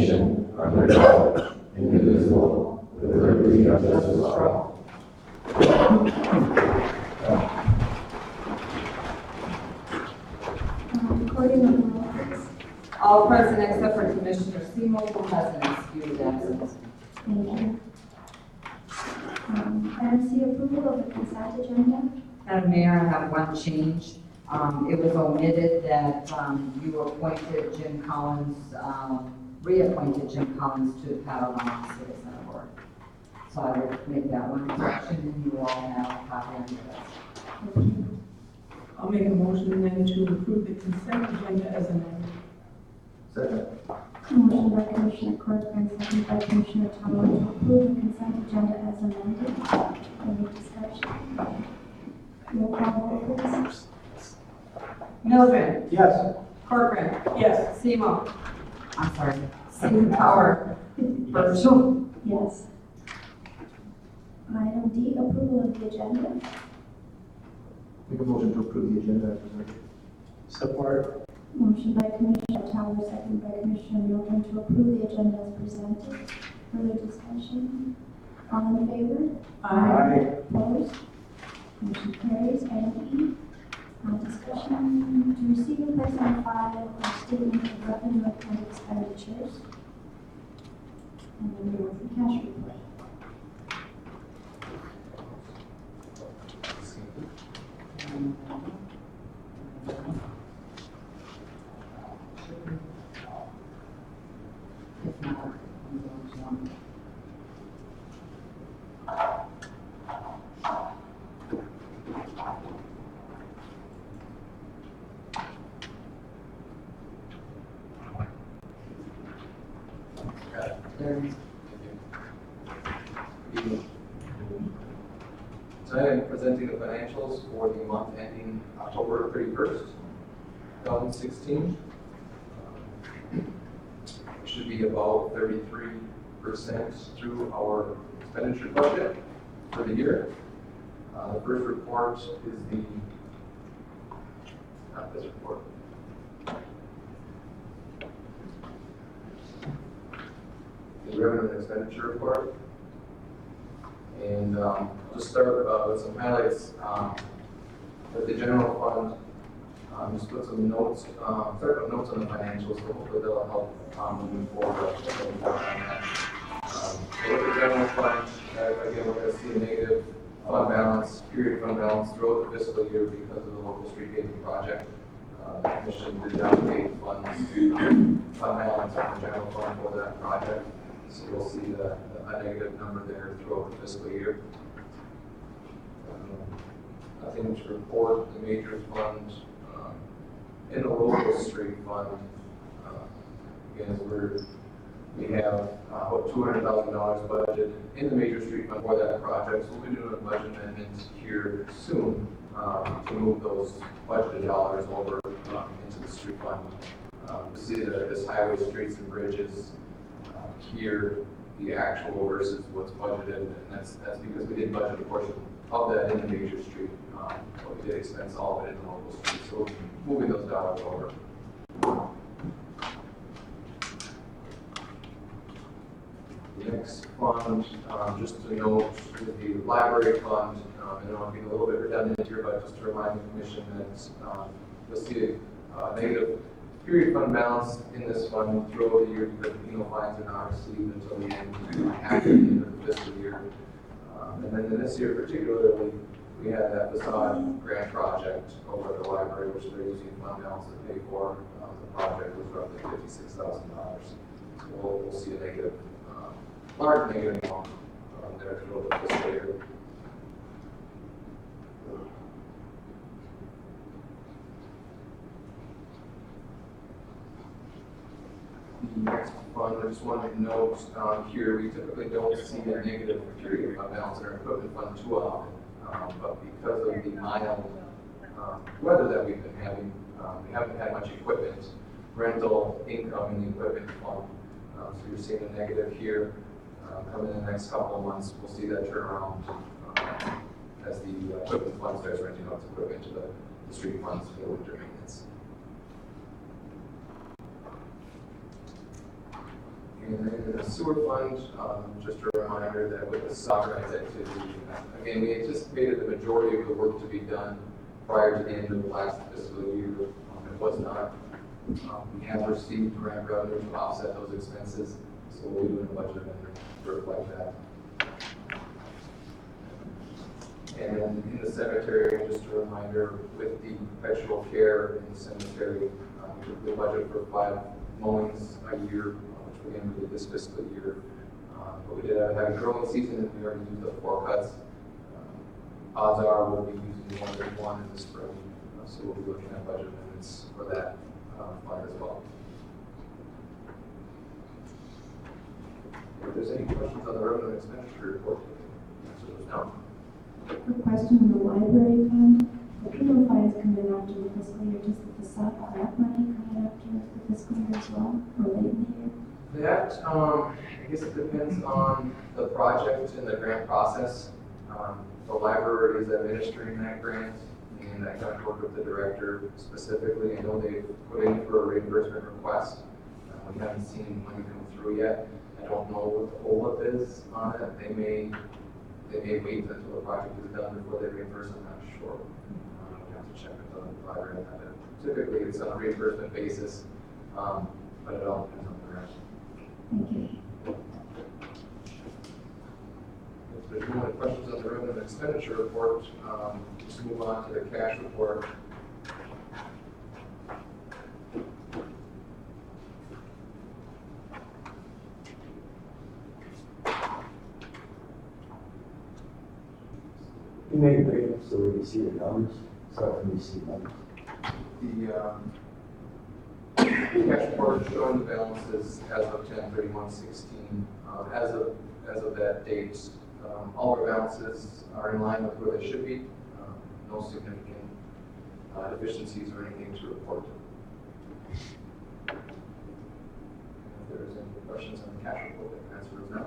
nation under God, indivisible, with liberty and justice for all. Recording of the minutes. All present except for Commissioner Seymour, who has an excused absence. Thank you. Item C, approval of the consent agenda. Madam Mayor, I have one change. It was omitted that you appointed Jim Collins, reappointed Jim Collins to the Panorama Citizen Board. So I would make that one correction, and you all have a copy of this. I'll make a motion then to approve the consent agenda as amended. Second. Motion by Commissioner Corcoran, second by Commissioner Tomlin to approve the consent agenda as amended. Any discussion? Roll call vote, please. Mildred. Yes. Corcoran. Yes. Seymour. I'm sorry. Seymour Power. Virtual. Yes. Item D, approval of the agenda. Make a motion to approve the agenda as presented. Support. Motion by Commissioner Towers, second by Commissioner Milton to approve the agenda as presented. Further discussion? All in favor? Opposed? Motion carries. Item E, discussion to receive and place on file a statement of revenue and expenditures. And then the monthly cash report. If not, I'm going to. Tonight I'm presenting the financials for the month ending October 31st, 2016. Should be about 33% through our expenditure budget for the year. The first report is not this report. The revenue and expenditure report. And just start with some highlights with the general fund. Just put some notes, start with notes on the financials, so hopefully that'll help moving forward. With the general fund, again, we're going to see a negative fund balance, period fund balance throughout the fiscal year because of the local street paving project. The commission did allocate funds, fund balance on the general fund for that project. So we'll see a negative number there throughout the fiscal year. Nothing to report. The major fund in the local street fund, again, we have about $200,000 budgeted in the major street fund for that project. So we'll be doing a budget amendment here soon to move those budgeted dollars over into the street fund. To see that this highway, streets, and bridges here, the actual versus what's budgeted, and that's because we did budget a portion of that in the major street, but we did expense all of it in the local street. So moving those dollars over. The next fund, just to note, is the library fund. And I'll be a little bit redundant here, but just to remind the commission that you'll see a negative period fund balance in this fund throughout the year because penal fines are not received until the end, after the end of the fiscal year. And then in this year particularly, we had that facade grant project over at the library, which they're using fund balance to pay for. The project was roughly $56,000. So we'll see a negative, large negative amount there throughout the fiscal year. The next fund, I just wanted to note here, we typically don't see a negative period fund balance in our equipment fund too often, but because of the mild weather that we've been having, we haven't had much equipment rental income in the equipment fund. So you're seeing a negative here. Coming in the next couple of months, we'll see that turn around as the equipment fund starts renting out equipment to the street funds for the winter maintenance. And then in the sewer fund, just a reminder that with the soccer nights activity, again, we anticipated the majority of the work to be done prior to the end of the last fiscal year. It was not. We have received grant revenue to offset those expenses, so we'll be doing a budget amendment to reflect that. And then in the cemetery, just a reminder, with the perpetual care in the cemetery, we budget for 5 mowings a year, which again we did this fiscal year. But we did have a growing season, and we already used the 4 cuts. Odds are we'll be using one in the spring, so we'll be looking at budget amendments for that fund as well. If there's any questions on the revenue and expenditure report, answer those now. A question on the library fund. The funeral fines come in after the fiscal year. Does the facade grant money come in after the fiscal year as well, or late in the year? That, I guess it depends on the project and the grant process. The library is administering that grant, and I kind of work with the director specifically. I know they put in for a reimbursement request. We haven't seen money come through yet. I don't know what the holdup is on it. They may wait until the project is done before they reimburse. I'm not sure. We have to check with the library on that. Typically, it's on a reimbursement basis, but it all depends on the grant. Thank you. If there's no other questions on the revenue and expenditure report, let's move on to the cash report. You make it big so we can see the numbers, so when we see numbers. The cash report showing the balances as of 10/31/16. As of that date, all our balances are in line with where they should be. No significant deficiencies or anything to report. If there's any questions on the cash report, I can answer those now.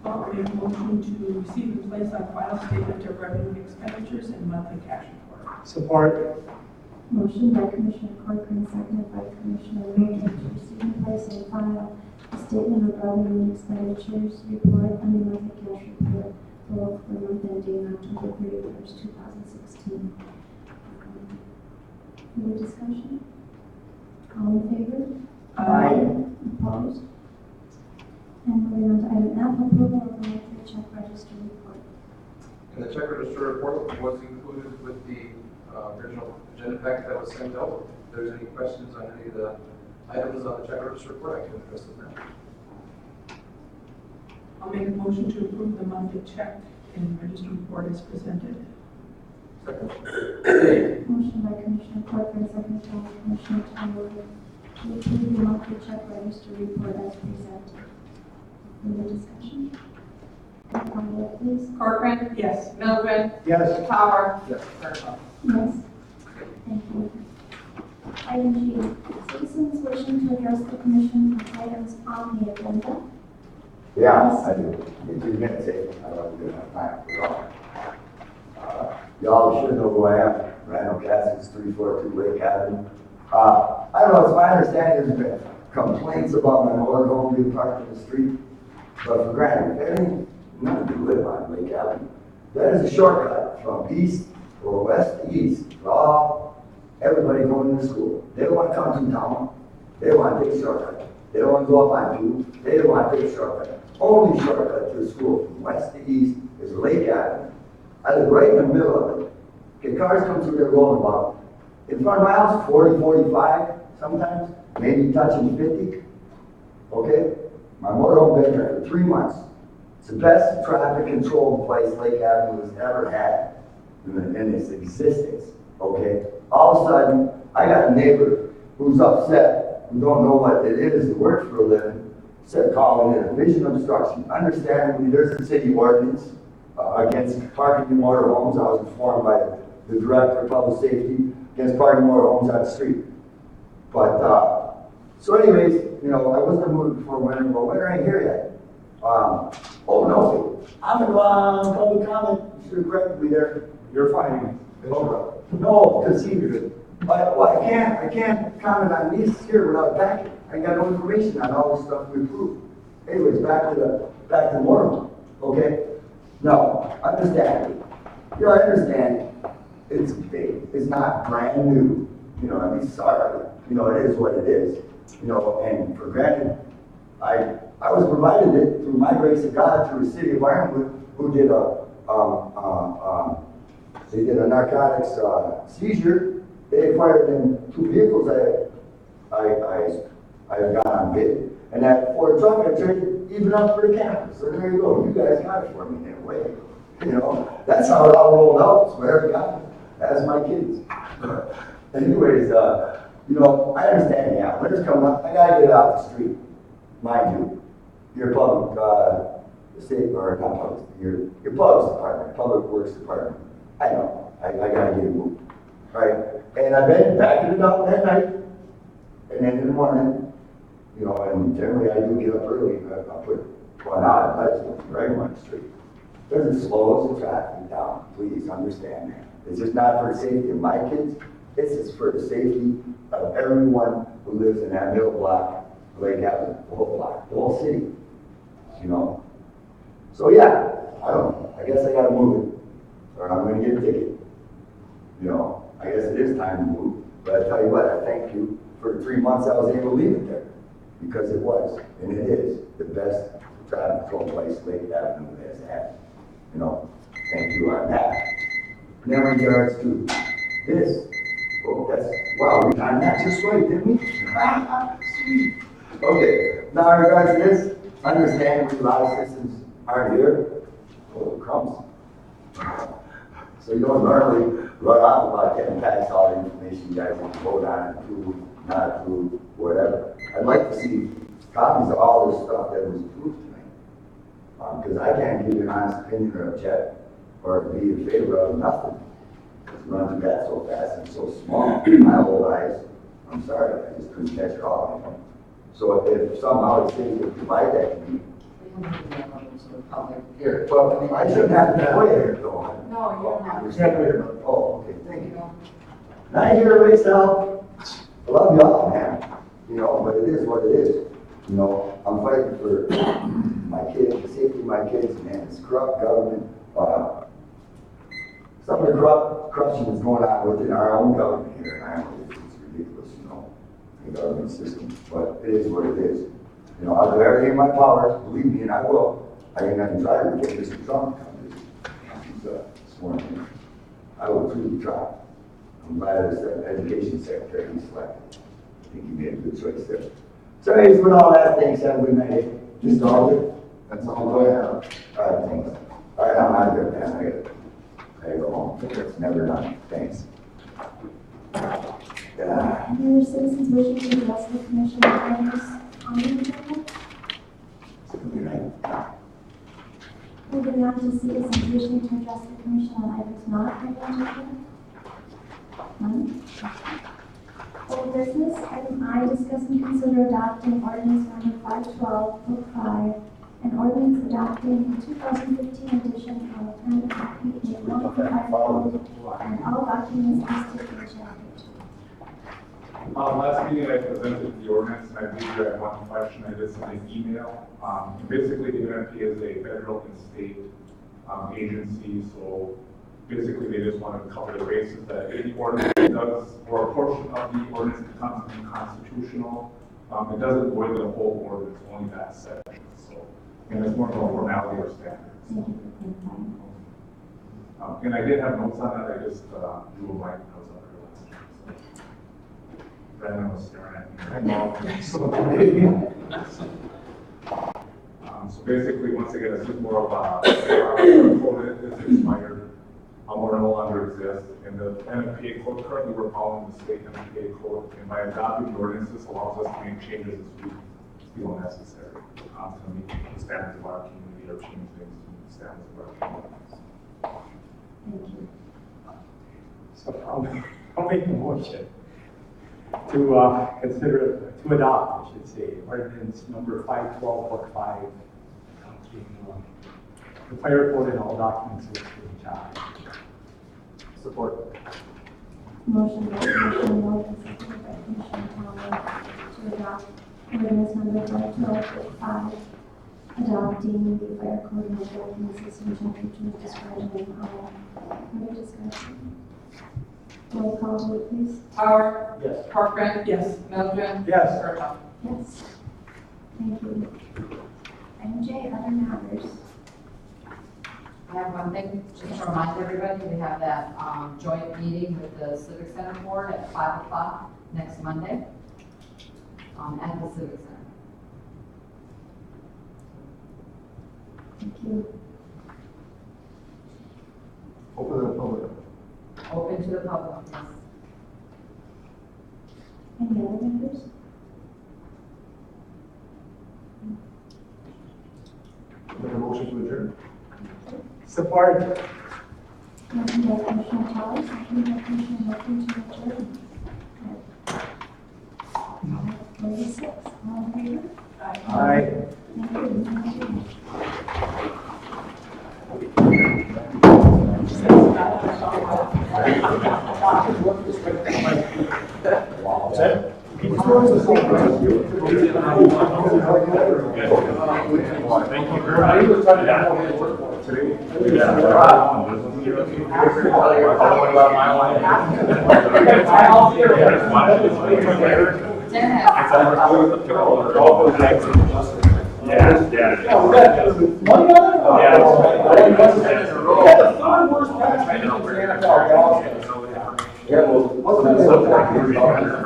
I'll make a motion to receive and place on file statement of revenue and expenditures and monthly cash report. Support. Motion by Commissioner Corcoran, seconded by Commissioner Middleton to receive and place on file the statement of revenue and expenditures report and the monthly cash report for the month ending October 31st, 2016. Any discussion? All in favor? Aye. Opposed? And moving on to item F, approval of the monthly check register report. And the check register report was included with the original agenda packet that was sent out. If there's any questions on any of the items on the check register report, I can address them now. I'll make a motion to approve the monthly check and register report as presented. Second. Motion by Commissioner Corcoran, seconded by Commissioner Tyrrell to approve the monthly check register report as presented. Further discussion? Call roll, please. Corcoran. Yes. Middleton. Yes. Power. Yes. Turtle. Yes. Thank you. Item G, citizens wishing to address the commission on items on the agenda. Yeah, I do. In 2 minutes, I don't do enough time for all. Y'all should know who I am. Randall Cassidy's 342 Lake Avenue. I don't know, it's my understanding there's been complaints about my motorhome being parked in the street. But for granted, everything, none of you live on Lake Avenue. That is a shortcut from east or west to east for all, everybody going to school. They don't want to come to town. They want to take a shortcut. They don't want to go up on 2. They don't want to take a shortcut. Only shortcut to school from west to east is Lake Avenue. I live right in the middle of it. Okay, cars come through there going about, in front of my house, 40, 45 sometimes, maybe touching 50. Okay? My motorhome been there for 3 months. It's the best traffic control place Lake Avenue has ever had in its existence. Okay? All of a sudden, I got a neighbor who's upset, who don't know what it is to work for a living, said calling it a vision obstruction. Understandably, there's a city ordinance against parking in motorhomes. I was informed by the director of public safety against parking motorhomes on the street. But, so anyways, you know, I wasn't in the mood before winter, but winter ain't here yet. Oh no, I'm in public comment. You should have corrected me there. You're fine. No, because he Well, I can't comment on this here without backing. I got no information on all the stuff we approved. Anyways, back to normal, okay? No, understand. You know, I understand it's big, it's not brand new, you know, I mean, sorry. You know, it is what it is, you know, and for granted, I was provided it through my grace of God through the city of Ironwood, who did they did a narcotics seizure. They acquired them 2 vehicles I have got on bid. And that Ford truck, I traded even up for the campus. So there you go. You guys got it for me in a way. You know, that's how it all rolled out. So I got it. As my kids. Anyways, you know, I understand, yeah, winter's coming up. I gotta get out the street. Mind you, your public, state, or not public, your public department, public works department. I know, I gotta get it moved. Right? And I've been backing it up at night, and then in the morning, you know, and generally I do get up early, I'll put one out, I just don't drag on the street. Because it slows the traffic down, please understand that. It's just not for the safety of my kids, it's just for the safety of everyone who lives in that middle block, Lake Avenue, the whole block, the whole city, you know? So yeah, I don't know, I guess I gotta move it, or I'm gonna get a ticket. You know, I guess it is time to move, but I tell you what, I thank you for the 3 months I was able to leave it there, because it was, and it is, the best traffic control place Lake Avenue has had. You know, thank you on that. Now in regards to this, oh, that's, wow, we timed that just right, didn't we? Sweet. Okay, now in regards to this, understandably, a lot of systems aren't here. Oh, crumbs. So you don't normally run off about getting past all the information you guys can vote on, approve, not approve, whatever. I'd like to see copies of all this stuff that was approved tonight. Because I can't give you an honest opinion or object, or be in favor of nothing. It's run through that so fast and so small, in my old eyes. I'm sorry, I just couldn't catch it all, you know. So if somehow the city could provide that to me, here, well, I shouldn't have to go here, though. No, you're not. Oh, okay, thank you. Not here to waste help. I love y'all, man. You know, but it is what it is. You know, I'm fighting for my kids, the safety of my kids, man. It's corrupt government. Some of the corruption is going on within our own government here in Ireland. It's ridiculous, you know, the government system. But it is what it is. You know, I'll do everything in my power, believe me, and I will. I ain't gonna try to get Mr. Trump to come to he's sworn in. I will truly try. I'm glad as education secretary he's selected. I think he made a good choice there. So anyways, with all that, thanks, have a good night. Just all good. That's all I have. All right, thanks. All right, I'm out of here, man. I gotta go home. It's never done. Thanks. Yeah. Any other citizens wishing to address the commission on this agenda? Good night. Moving on to citizens wishing to address the commission on items not on the agenda. None. Old business, item I, discuss and consider adopting ordinance number 512, book 5, an ordinance adopting the 2015 edition of NFPA 155 and all documents listed in chapter 2. Last meeting I presented the ordinance, and I believe you had one question. I did send an email. Basically, the NFP is a federal and state agency, so basically they just want to cover the bases that any ordinance does, or a portion of the ordinance becomes unconstitutional. It doesn't void the whole ordinance, only that section. So, and it's more of a formality or standard. Thank you for clarifying. And I did have notes on that. I just drew a blank when I was up here last year. So. Brandon was staring at me. So basically, once again, it's just more of a code is expired, or no longer exists. And the NFPA code, currently we're following the state NFPA code, and by adopting the ordinances allows us to make changes as we feel necessary to meet the standards of our community or change things to meet the standards of our community. Thank you. So I'll make the motion to consider, to adopt, I should say, ordinance number 512, book 5, the fire code and all documents listed in chapter. Support. Motion by Commissioner Milton, seconded by Commissioner Towers to adopt ordinance number 5205, adopting the fire code and the system temperatures described in under discussion. Roll call vote, please. Howard. Yes. Corcoran. Yes. Mildred. Yes. Sirko. Yes. Thank you. Item J, other matters. I have one thing, just to remind everybody, we have that joint meeting with the Civic Center Board at 5 o'clock next Monday at the Civic Center. Thank you. Open to the public. Open to the public, yes. Any other members? Make a motion to adjourn. Support. Motion by Commissioner Towers, seconded by Commissioner Milton to adjourn. At 46, all in favor? Aye. Thank you. Thank you very much. He was trying to have it work today. Yeah, well, wasn't that so?